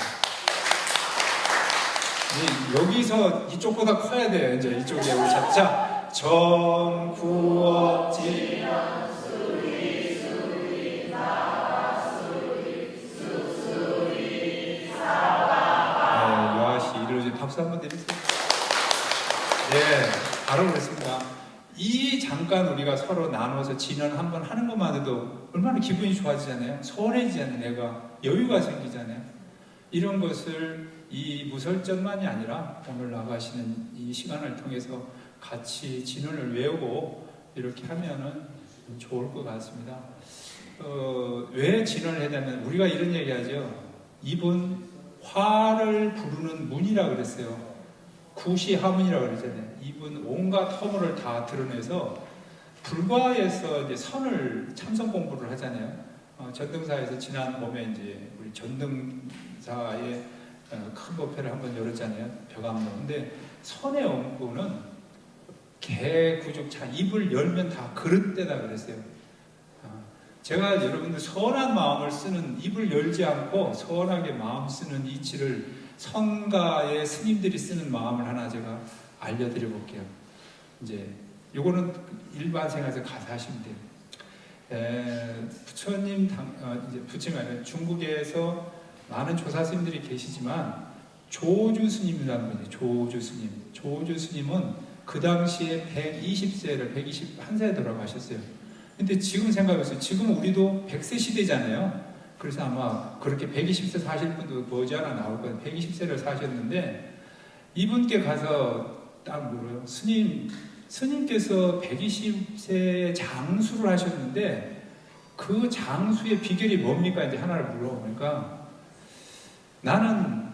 여기서 이쪽보다 커야 돼요. 이제 이쪽에 우리 자, 정구업지는 수리수리 마수리 수수리 사바. 여하시 이루어진 박수 한번 드리세요. 네, 바로 그렇습니다. 이 잠깐 우리가 서로 나눠서 진언 한번 하는 것만 해도 얼마나 기분이 좋아지잖아요. 소원해지잖아요. 내가 여유가 생기잖아요. 이런 것을 이 무설전만이 아니라 오늘 나가시는 이 시간을 통해서 같이 진언을 외우고 이렇게 하면은 좋을 것 같습니다. 왜 진언을 해야 되냐면 우리가 이런 얘기 하죠. 입은 화를 부르는 문이라고 그랬어요. 구시하문이라고 그러잖아요. 입은 온갖 허물을 다 드러내서 불과에서 이제 선을 참선 공부를 하잖아요. 전등사에서 지난 봄에 이제 우리 전등사의 큰 법회를 한번 열었잖아요. 벽암로. 근데 선의 원고는 개구죽차 입을 열면 다 그릇되다 그랬어요. 제가 여러분들 선한 마음을 쓰는 입을 열지 않고 선하게 마음 쓰는 이치를 성가의 스님들이 쓰는 마음을 하나 제가 알려드려 볼게요. 이제 요거는 일반 생활에서 가서 하시면 돼요. 부처님 이제 부처님 아니라 중국에서 많은 조사 스님들이 계시지만 조주 스님이라는 분이 조주 스님. 조주 스님은 그 당시에 121세에 돌아가셨어요. 근데 지금 생각해보세요. 지금 우리도 100세 시대잖아요. 그래서 아마 그렇게 120세 사실 분도 머지않아 나올 거예요. 120세를 사셨는데 이분께 가서 딱 물어요. 스님께서 120세 장수를 하셨는데 그 장수의 비결이 뭡니까? 이제 하나를 물어보니까 나는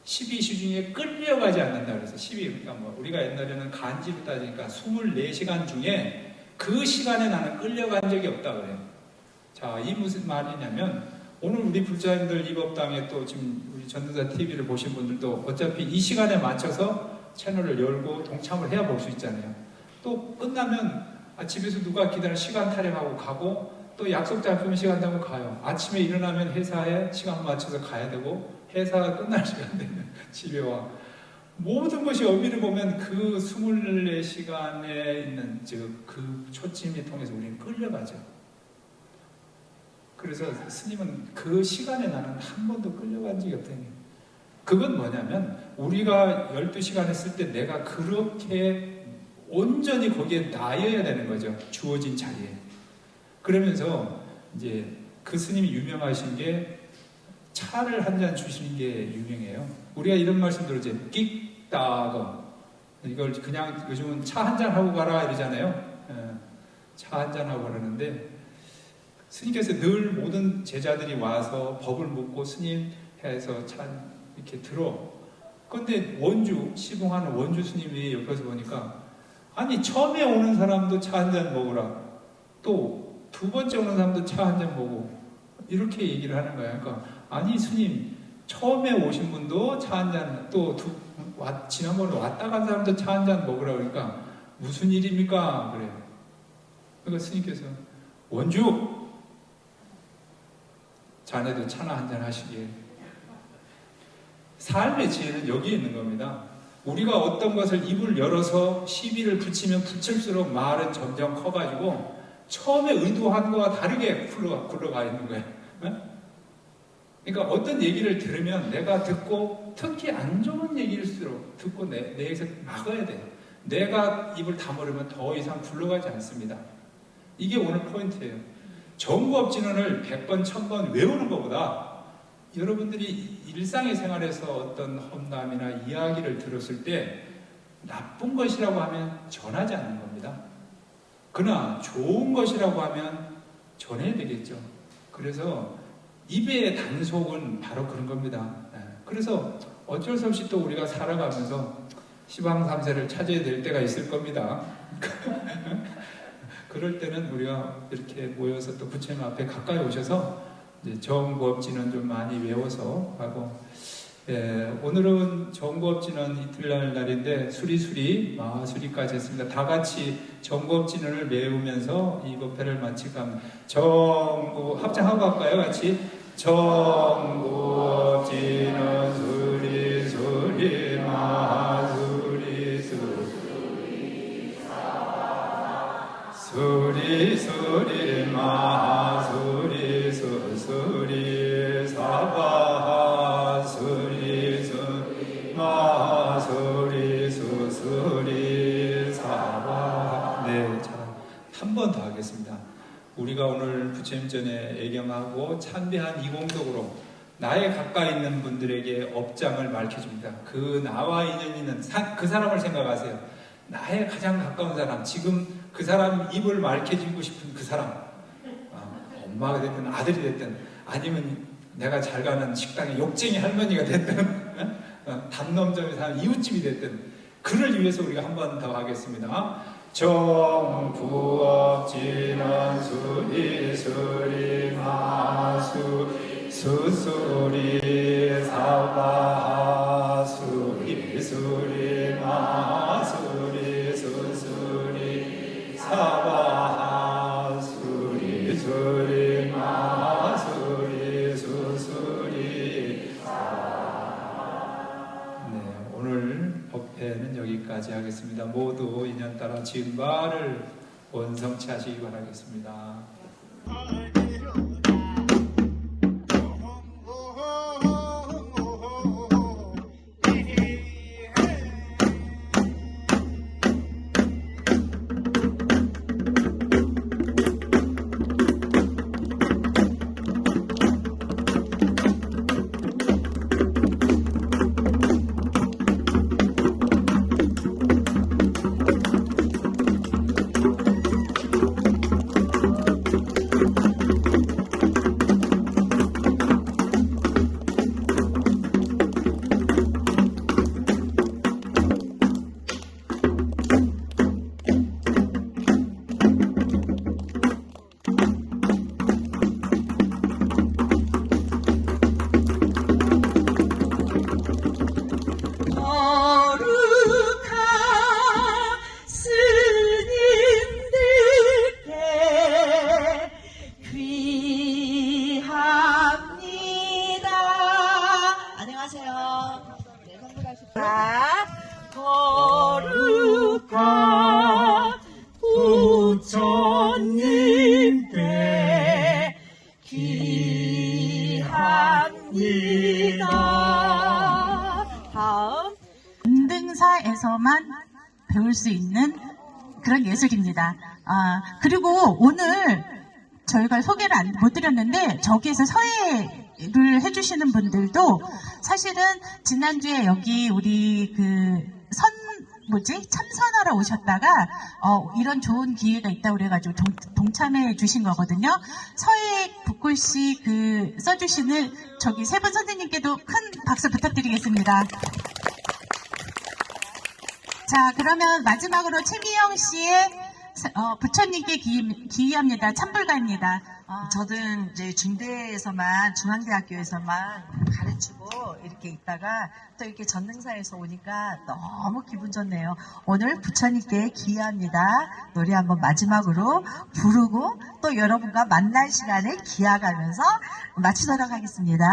12시 중에 끌려가지 않는다 그래서 12, 그러니까 뭐 우리가 옛날에는 간지로 따지니까 24시간 중에 그 시간에 나는 끌려간 적이 없다 그래요. 자, 이 무슨 말이냐면 오늘 우리 불자님들 이 법당에 또 지금 우리 전도사 TV를 보신 분들도 어차피 이 시간에 맞춰서 채널을 열고 동참을 해야 볼 수 있잖아요. 또 끝나면 집에서 누가 기다려 시간 타령하고 가고 또 약속 잡히면 시간 되고 가요. 아침에 일어나면 회사에 시간 맞춰서 가야 되고 회사가 끝날 시간 되면 집에 와. 모든 것이 어미를 보면 그 24시간에 있는 그 초침이 통해서 우리는 끌려가죠. 그래서 스님은 그 시간에 나는 한 번도 끌려간 적이 없다는 거예요. 그건 뭐냐면 우리가 12시간 했을 때 내가 그렇게 온전히 거기에 나여야 되는 거죠. 주어진 자리에. 그러면서 이제 그 스님이 유명하신 게 차를 한 잔 주시는 게 유명해요. 우리가 이런 말씀 들었죠. 끽따거. 이걸 그냥 요즘은 차 한 잔 하고 가라 이러잖아요. 차 한 잔 하고 가라는데 스님께서 늘 모든 제자들이 와서 법을 묻고 스님 해서 차 이렇게 들어. 그런데 원주 시봉하는 원주 스님이 옆에서 보니까 아니 처음에 오는 사람도 차 한 잔 먹으라. 또 두 번째 오는 사람도 차 한 잔 먹고 이렇게 얘기를 하는 거예요. 그러니까 아니 스님 처음에 오신 분도 차 한 잔 또 지난번에 왔다 간 사람도 차 한 잔 먹으라 그러니까 무슨 일입니까? 그래요. 그러니까 스님께서 원주 자네도 차나 한 잔 하시길. 삶의 지혜는 여기에 있는 겁니다. 우리가 어떤 것을 입을 열어서 시비를 붙이면 붙일수록 말은 점점 커가지고 처음에 의도한 거와 다르게 굴러가 있는 거예요. 그러니까 어떤 얘기를 들으면 내가 듣고 특히 안 좋은 얘기일수록 듣고 내 입에서 막아야 돼요. 내가 입을 다물으면 더 이상 굴러가지 않습니다. 이게 오늘 포인트예요. 정구업진언을 100번, 1000번 외우는 것보다 여러분들이 일상의 생활에서 어떤 험담이나 이야기를 들었을 때 나쁜 것이라고 하면 전하지 않는 겁니다. 그러나 좋은 것이라고 하면 전해야 되겠죠. 그래서 입의 단속은 바로 그런 겁니다. 그래서 어쩔 수 없이 또 우리가 살아가면서 시방3세를 찾아야 될 때가 있을 겁니다. 그럴 때는 우리가 이렇게 모여서 또 부처님 앞에 가까이 오셔서 정구업진언 좀 많이 외워서 하고, 오늘은 정구업진언 이틀날 날인데 수리수리 마수리까지 했습니다. 다 같이 정구업진언을 외우면서 이 법회를 마치고 합니다. 합장하고 할까요? 같이 정구업진언 수리수리 마수리수 수리수리 마수리수 수리사바 수리수 마수리수 수리사바. 네, 자, 한 번 더 하겠습니다. 우리가 오늘 부처님 전에 애경하고 참배한 이 공덕으로 나에 가까이 있는 분들에게 업장을 밝혀줍니다. 그 나와 인연 있는 그 사람을 생각하세요. 나의 가장 가까운 사람, 지금 그 사람 입을 밝혀주고 싶은 그 사람, 엄마가 됐든 아들이 됐든 아니면 내가 잘 가는 식당의 욕쟁이 할머니가 됐든 담nom점에 사는 이웃집이 됐든 그를 위해서 우리가 한 번 더 하겠습니다. 정구업진언 수리수리 마수 수수리 사바 수리수리 마수리 수수리 사바 수리수리 마수리 수수리 사바. 네, 오늘 법회는 여기까지 하겠습니다. 모두 인연 따라 지은 바를 원성치 하시기 바라겠습니다. 귀합니다. 다음 전등사에서만 배울 수 있는 그런 예술입니다. 그리고 오늘 저희가 소개를 못 드렸는데 저기에서 서예를 해주시는 분들도 사실은 지난주에 여기 우리 참선하러 오셨다가 이런 좋은 기회가 있다고 그래가지고 동참해 주신 거거든요. 서예 붓글씨 써주시는 저기 세 분 선생님께도 큰 박수 부탁드리겠습니다. 자, 그러면 마지막으로 최미영 씨의 부처님께 기의합니다. 참불가입니다. 저는 이제 중앙대학교에서만 가르치고 이렇게 있다가 또 이렇게 전능사에서 오니까 너무 기분 좋네요. 오늘 부처님께 기의합니다. 노래 한번 마지막으로 부르고 또 여러분과 만날 시간을 기약하면서 마치도록 하겠습니다.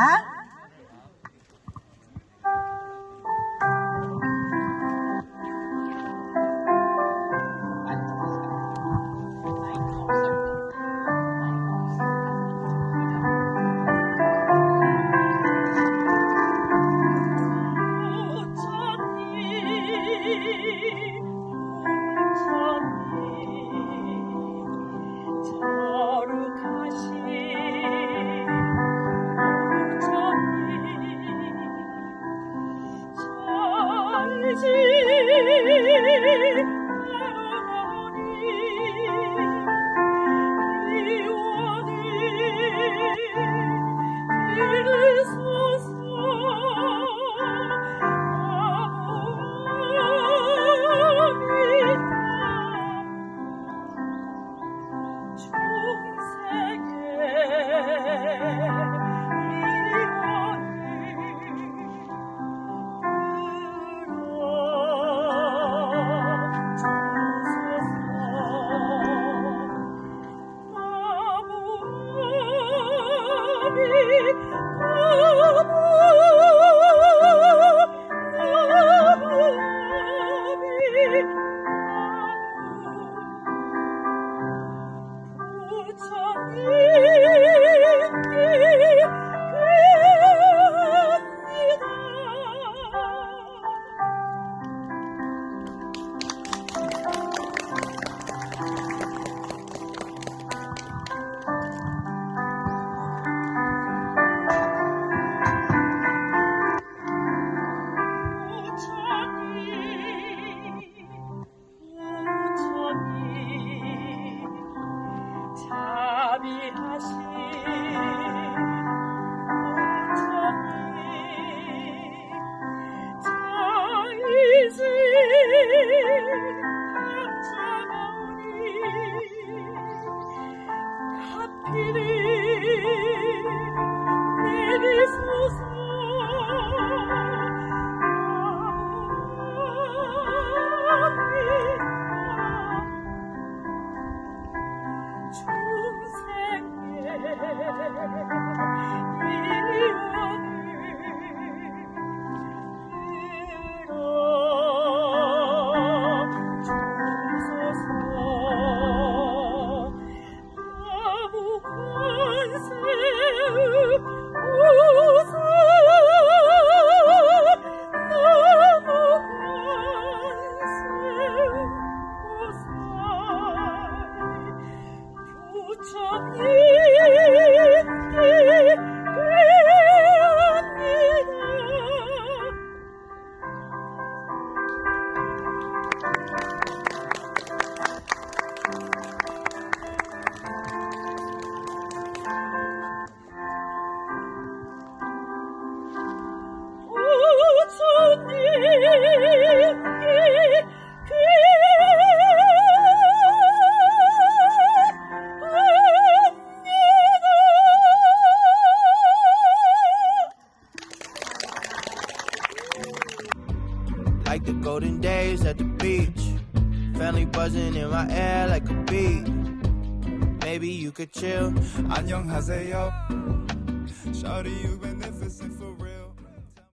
Like the golden days at the beach, family buzzing in my air like a bee. Maybe you could chill. 안녕하세요. Shawty, you magnificent for real.